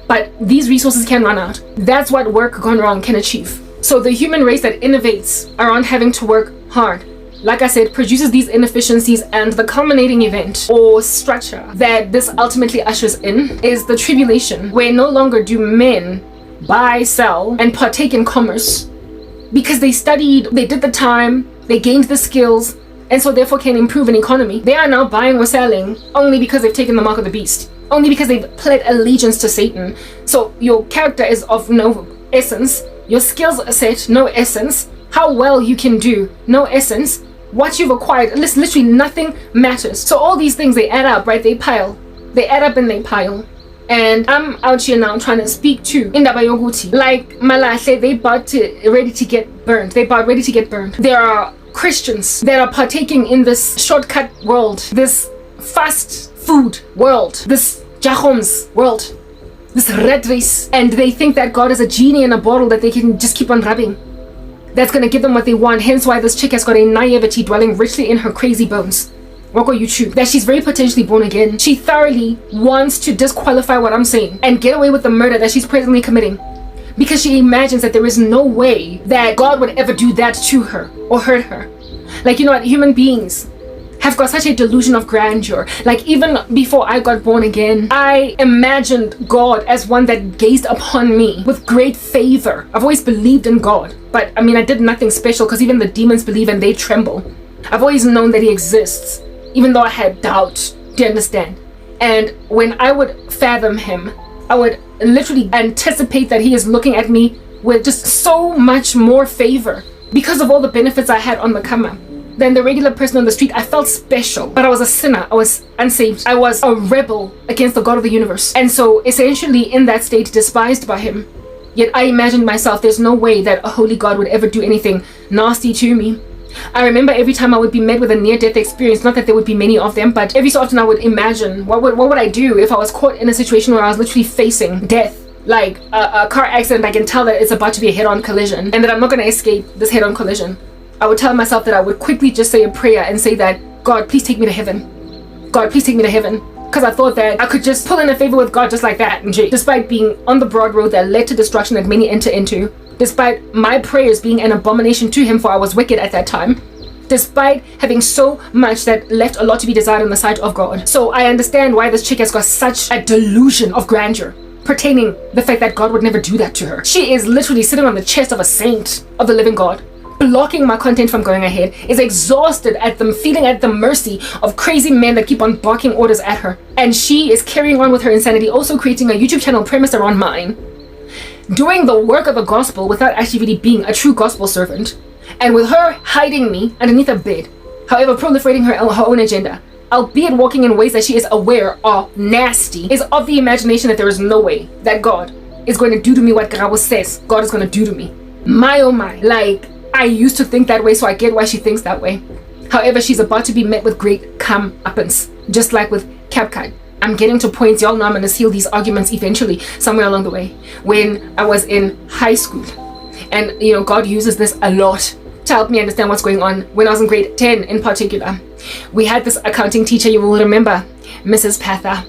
but these resources can run out. That's what work gone wrong can achieve. So the human race that innovates around having to work hard, like I said, produces these inefficiencies, and the culminating event or structure that this ultimately ushers in is the tribulation, where no longer do men buy, sell, and partake in commerce because they studied, they did the time, they gained the skills, and so therefore can improve an economy. They are now buying or selling only because they've taken the mark of the beast, only because they've pled allegiance to Satan. So your character is of no essence, your skills set, no essence, how well you can do, no essence, what you've acquired, literally nothing matters. So all these things, they add up, right? They pile, they add up and they pile. And I'm out here now trying to speak to Indaba Yoguti, like Malahle, they bought ready to get burned. They bought ready to get burned. There are Christians that are partaking in this shortcut world, this fast food world, this Jahoms world, this red race, and they think that God is a genie in a bottle that they can just keep on rubbing. That's going to give them what they want. Hence why this chick has got a naivety dwelling richly in her crazy bones. work on YouTube, that she's very potentially born again. She thoroughly wants to disqualify what I'm saying and get away with the murder that she's presently committing, because she imagines that there is no way that God would ever do that to her or hurt her. Like, you know what, human beings have got such a delusion of grandeur. Like, even before I got born again, I imagined God as one that gazed upon me with great favor. I've always believed in God, but I mean, I did nothing special, because even the demons believe and they tremble. I've always known that he exists, even though I had doubt. Do you understand? And when I would fathom him, I would literally anticipate that he is looking at me with just so much more favor because of all the benefits I had on the come up than the regular person on the street. I felt special, but I was a sinner. I was unsaved. I was a rebel against the God of the universe. And so essentially in that state, despised by him. Yet I imagined myself, there's no way that a holy God would ever do anything nasty to me. I remember every time I would be met with a near-death experience, not that there would be many of them, but every so often I would imagine, what would I do if I was caught in a situation where I was literally facing death? Like a car accident, I can tell that it's about to be a head-on collision and that I'm not going to escape this head-on collision. I would tell myself that I would quickly just say a prayer and say that, God, please take me to heaven. God, please take me to heaven. Because I thought that I could just pull in a favor with God just like that. Despite being on the broad road that led to destruction that many enter into, despite my prayers being an abomination to him, for I was wicked at that time, despite having so much that left a lot to be desired in the sight of God. So I understand why this chick has got such a delusion of grandeur pertaining the fact that God would never do that to her. She is literally sitting on the chest of a saint of the living God, blocking my content from going ahead, is exhausted at them, feeling at the mercy of crazy men that keep on barking orders at her. And she is carrying on with her insanity, also creating a YouTube channel premised around mine, doing the work of the gospel without actually really being a true gospel servant, and with her hiding me underneath a bed, however proliferating her own agenda, albeit walking in ways that she is aware are nasty, is of the imagination that there is no way that God is going to do to me what Karabo says God is going to do to me. My oh my, like, I used to think that way, so I get why she thinks that way. However, she's about to be met with great come-uppance, just like with CapCut. I'm getting to points, y'all know I'm going to seal these arguments eventually, somewhere along the way. When I was in high school, and you know, God uses this a lot to help me understand what's going on. When I was in grade 10 in particular, we had this accounting teacher, you will remember, Mrs. Patha.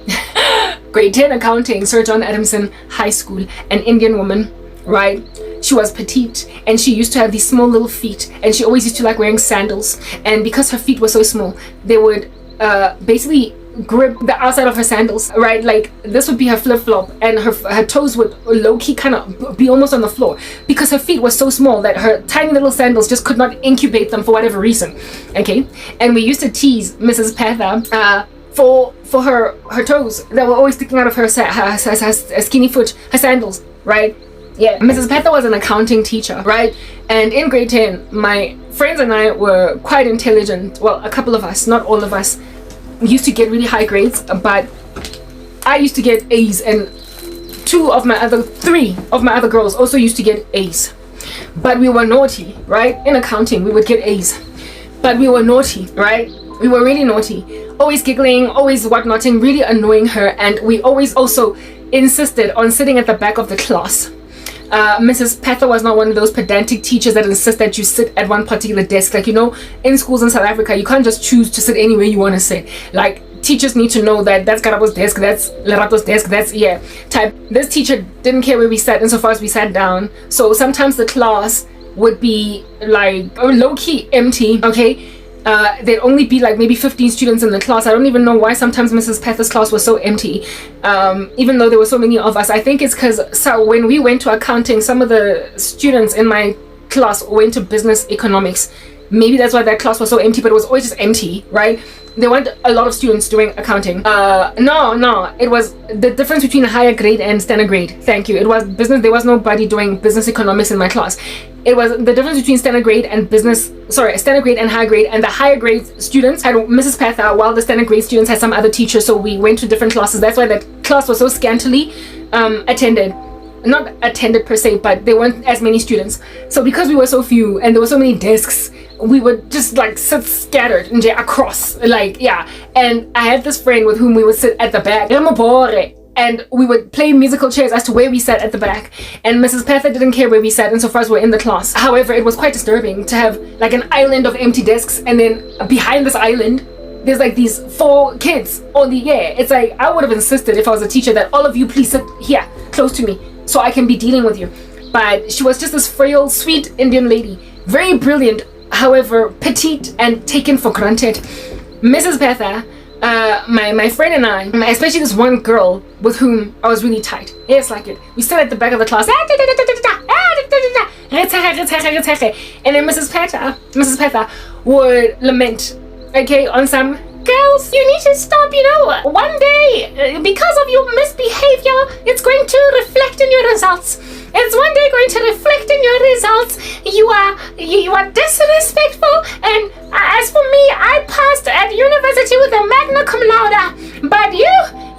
Grade 10 accounting, Sir John Adamson High School, an Indian woman, right? She was petite and she used to have these small little feet, and she always used to like wearing sandals, and because her feet were so small, they would basically grip the outside of her sandals, right? Like this would be her flip-flop, and her toes would low-key kind of be almost on the floor because her feet were so small that her tiny little sandals just could not incubate them for whatever reason. Okay, and we used to tease Mrs. Patha for her toes that were always sticking out of her skinny foot, her sandals, right? Yeah, Mrs. Patha was an accounting teacher, right? And in grade 10, my friends and I were quite intelligent. Well, a couple of us, not all of us, used to get really high grades, but I used to get A's, and three of my other girls also used to get A's. But we were naughty, right? In accounting, we would get A's, but we were naughty, right? We were really naughty, always giggling, always whatnotting, really annoying her, and we always also insisted on sitting at the back of the class. Mrs. Patha was not one of those pedantic teachers that insist that you sit at one particular desk. Like, you know, in schools in South Africa, you can't just choose to sit anywhere you want to sit. Like, teachers need to know that that's Karabo's desk, that's Lerato's desk, that's, yeah, type. This teacher didn't care where we sat insofar as we sat down. So sometimes the class would be like low-key empty, okay? There'd only be like maybe 15 students in the class. I don't even know why sometimes Mrs. Patha's class was so empty, even though there were so many of us. I think it's because when we went to accounting, some of the students in my class went to business economics. Maybe that's why that class was so empty, but it was always just empty, right? There weren't a lot of students doing accounting. No, it was the difference between a higher grade and standard grade. Thank you. It was business. There was nobody doing business economics in my class. It was the difference between standard grade and standard grade and high grade, and the higher grade students had Mrs. Patha, while the standard grade students had some other teacher, so we went to different classes. That's why that class was so scantily attended. Not attended per se, but there weren't as many students. So because we were so few and there were so many desks, we would just like sit scattered and across, like, yeah. And I had this friend with whom we would sit at the back, and we would play musical chairs as to where we sat at the back, and Mrs. Patha didn't care where we sat insofar as we're in the class. However, it was quite disturbing to have like an island of empty desks, and then behind this island there's like these 4 kids on the air. It's like, I would have insisted if I was a teacher that all of you please sit here close to me so I can be dealing with you. But she was just this frail, sweet Indian lady, very brilliant, however petite and taken for granted. Mrs. Petha, my friend and I, especially this one girl with whom I was really tight. Yes, like it. We stood at the back of the class. And then Mrs. Petha would lament, okay, on some, girls, you need to stop, you know, one day, because of your misbehavior, it's going to reflect in your results. It's one day going to reflect in your results. You are disrespectful, and as for me, I passed at university with a magna cum laude, but you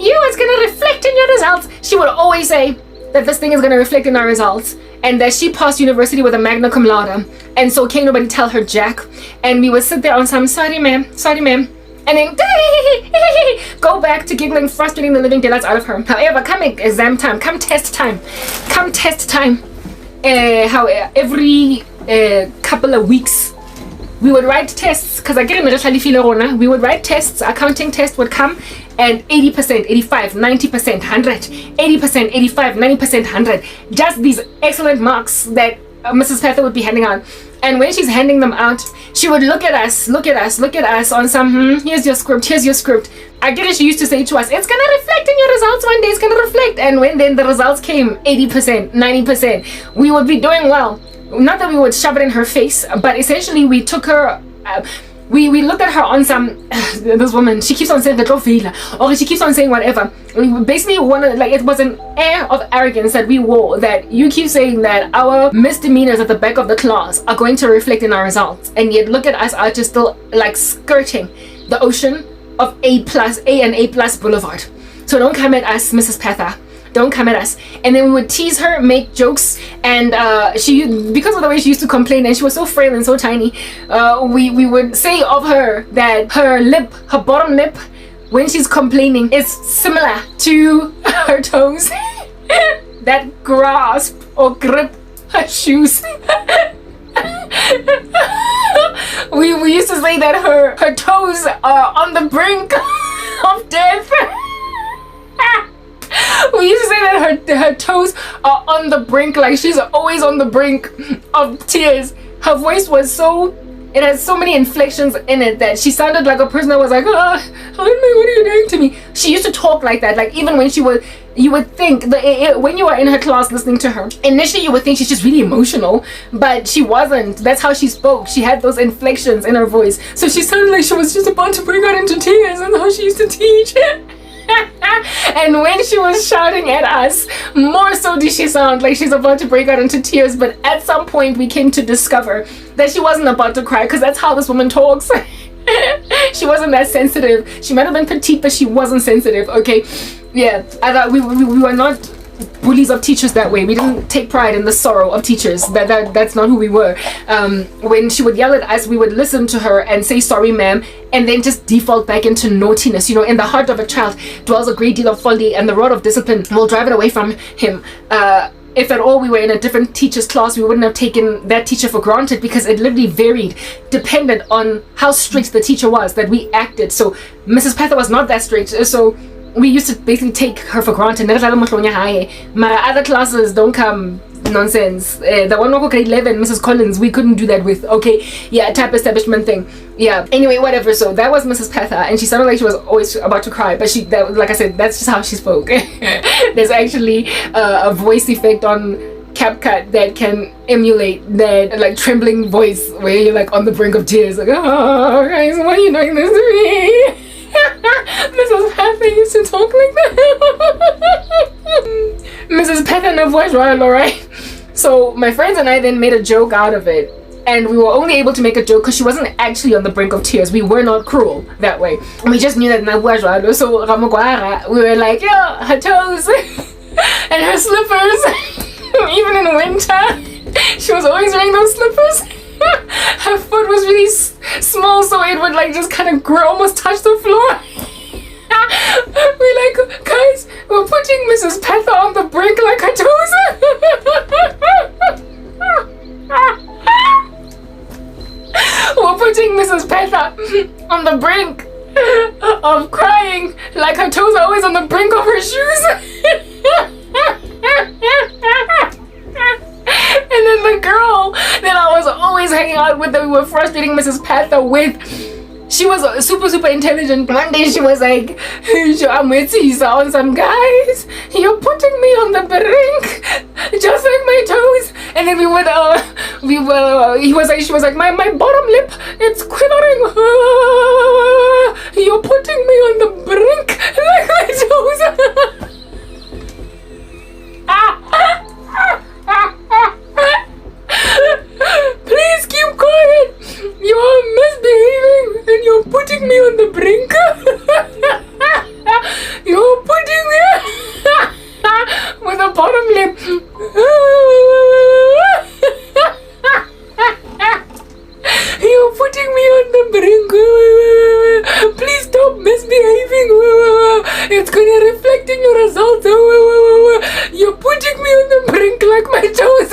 it's going to reflect in your results. She would always say that this thing is going to reflect in our results, and that she passed university with a magna cum laude, and so can't nobody tell her jack. And we would sit there on some, sorry ma'am, and then go back to giggling, frustrating the living daylights out of her. However, come exam time, come test time, every couple of weeks we would write tests, because I get in we would write tests. Accounting test would come, and 80%, 85, 90%, 100, 80%, 85, 90%, 100. Just these excellent marks that Mrs. Petha would be handing out. And when she's handing them out, she would look at us on some, here's your script. I get it, she used to say to us, it's gonna reflect in your results one day, it's gonna reflect. And when then the results came, 80%, 90%, we would be doing well. Not that we would shove it in her face, but essentially we took her, we looked at her on some, this woman, she keeps on saying or she keeps on saying whatever. We basically wanted, like, it was an air of arrogance that we wore, that you keep saying that our misdemeanors at the back of the class are going to reflect in our results, and yet look at us out just still like skirting the ocean of A and A plus Boulevard. So don't come at us, Mrs. Petha. Don't come at us. And then we would tease her, make jokes, and she, because of the way she used to complain, and she was so frail and so tiny, we would say of her that her bottom lip, when she's complaining, is similar to her toes that grasp or grip her shoes. we used to say that her toes are on the brink of death. We used to say that her toes are on the brink, like she's always on the brink of tears. Her voice was so, it has so many inflections in it that she sounded like a person that was like, what are you doing to me? She used to talk like that, like even when she was, you would think, when you were in her class listening to her, initially you would think she's just really emotional, but she wasn't. That's how she spoke. She had those inflections in her voice. So she sounded like she was just about to break out into tears, and how she used to teach. And when she was shouting at us, more so did she sound like she's about to break out into tears. But at some point we came to discover that she wasn't about to cry, because that's how this woman talks. She wasn't that sensitive. She might have been petite, but she wasn't sensitive. Okay, yeah, I thought we were not bullies of teachers that way. We didn't take pride in the sorrow of teachers. That's not who we were. When she would yell at us, we would listen to her and say sorry ma'am, and then just default back into naughtiness. You know, in the heart of a child dwells a great deal of folly, and the rod of discipline will drive it away from him. If at all we were in a different teacher's class, we wouldn't have taken that teacher for granted, because it literally varied dependent on how strict the teacher was that we acted. So Mrs. Petha was not that strict, so we used to basically take her for granted. My other classes don't come nonsense. The one who grade 11, Mrs. Collins, we couldn't do that with. Okay, yeah, type establishment thing. Yeah, anyway, whatever. So that was Mrs. Petha, and she sounded like she was always about to cry, but like I said, that's just how she spoke. There's actually a voice effect on CapCut that can emulate that, like, trembling voice where you're like on the brink of tears, like, oh guys, why are you doing this to me? Mrs. Petha used to talk like that. Mrs. Petha ne voix royale, alright? So my friends and I then made a joke out of it, and we were only able to make a joke because she wasn't actually on the brink of tears. We were not cruel that way. We just knew that na voix royale. So we were like, yeah, her toes and her slippers. Even in winter, she was always wearing those slippers. Her foot was really small, so it would like just kind of almost touch the floor. We're like, guys, we're putting Mrs. Petha on the brink like her toes. We're putting Mrs. Petha on the brink of crying, like her toes are always on the brink of her shoes. And then the girl that I was always hanging out with, that we were frustrating Mrs. Patha with, she was super intelligent. One day she was like, I'm with you on some guys. You're putting me on the brink, just like my toes. And then she was like, my bottom lip, it's quivering. You're putting me on the brink, like my toes. Please keep quiet. You are misbehaving and you're putting me on the brink. You're putting me with a bottom lip. You're putting me on the brink. Please stop misbehaving. It's gonna reflect in your results. You're putting me on the brink like my toes.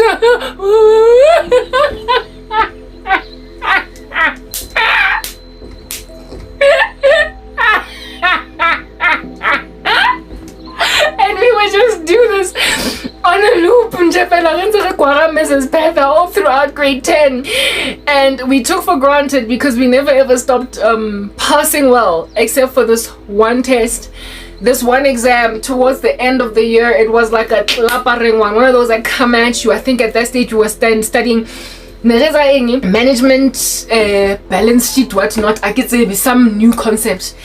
And we would just do this on a loop, Mrs. Patha, all throughout grade 10. And we took for granted because we never ever stopped passing well, except for this one test. This one exam towards the end of the year, it was like a klaparing one of those that come at you. I think at that stage we were studying management, balance sheet, whatnot. I could say some new concept.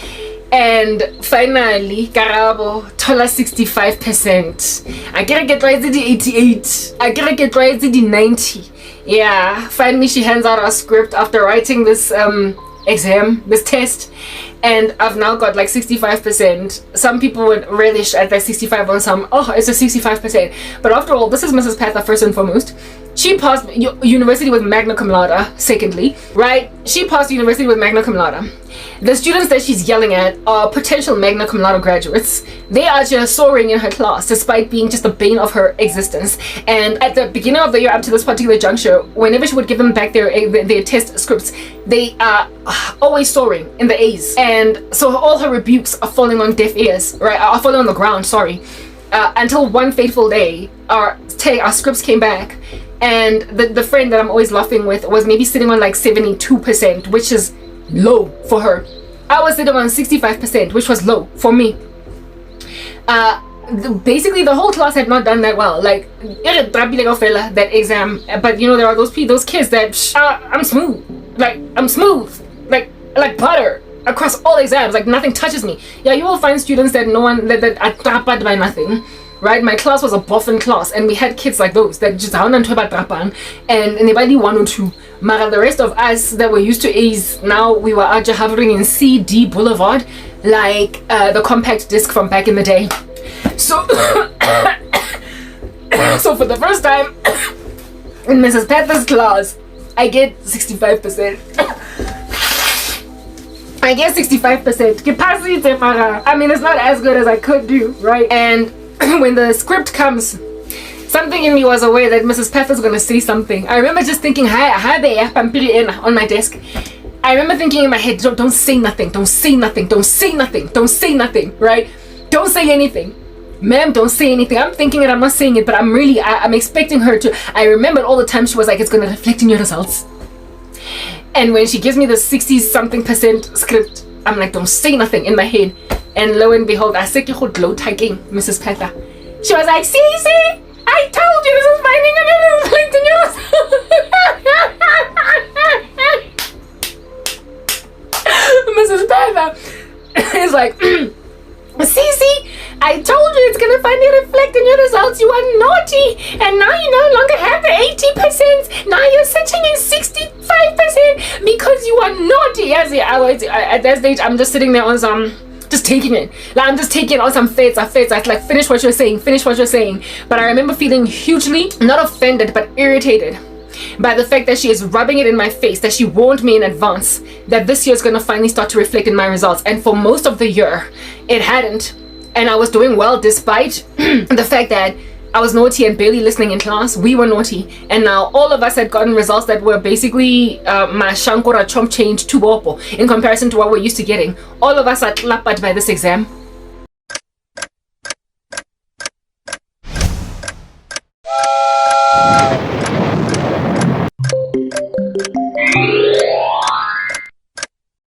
And finally, Karabo told us 65%. I gotta get right to the 88. I gotta get right to the 90. Yeah, finally she hands out our script after writing this exam, this test. And I've now got like 65%. Some people would relish at like 65 on some. Oh, it's a 65%. But after all, this is Mrs. Patha first and foremost. She passed university with magna cum laude, secondly, right? She passed university with magna cum laude. The students that she's yelling at are potential magna cum laude graduates. They are just soaring in her class despite being just the bane of her existence. And at the beginning of the year, up to this particular juncture, whenever she would give them back their test scripts, they are always soaring in the A's. And so all her rebukes are falling on deaf ears, right? Are falling on the ground, sorry. Until one fateful day, our scripts came back. And the friend that I'm always laughing with was maybe sitting on like 72%, which is low for her. I was sitting on 65%, which was low for me. Basically, the whole class had not done that well. Like, that exam. But you know, there are those kids that I'm smooth. Like, I'm smooth. Like butter across all exams. Like, nothing touches me. Yeah, you will find students that that are trapped by nothing. Right, my class was a boffin class, and we had kids like those that just and anybody 1 or 2. But the rest of us that were used to A's, now we were out hovering in C-D Boulevard, like the compact disc from back in the day. So, so for the first time in Mrs. Patha's class, I get 65%. I get 65% capacity, I mean, it's not as good as I could do, right? And when the script comes, something in me was aware that Mrs. Patha's gonna say something. I remember just thinking, hi there, on my desk. I remember thinking in my head, don't say nothing, don't say nothing, don't say nothing, don't say nothing, right? Don't say anything. Ma'am, don't say anything. I'm thinking it, I'm not saying it, but I'm expecting her to. I remembered all the time she was like, it's gonna reflect in your results. And when she gives me the 60-something% script, I'm like, don't say nothing in my head. And lo and behold, I said, glow tagging Mrs. Patha. She was like, see, I told you this is finding an Mrs. Patha is like, see, I told you it's gonna finally reflect in your results. You are naughty, and now you no longer have the 80%. Now you're sitting in 65% because you are naughty. At that stage, I'm just sitting there on some. Just taking it. Like, I'm just taking on some fates. I like, finish what you're saying. But I remember feeling hugely, not offended, but irritated by the fact that she is rubbing it in my face, that she warned me in advance that this year is going to finally start to reflect in my results. And for most of the year, it hadn't. And I was doing well despite the fact that I was naughty and barely listening in class. We were naughty, and now all of us had gotten results that were basically mashankora chomp change tubopo in comparison to what we're used to getting. All of us are clapped by this exam.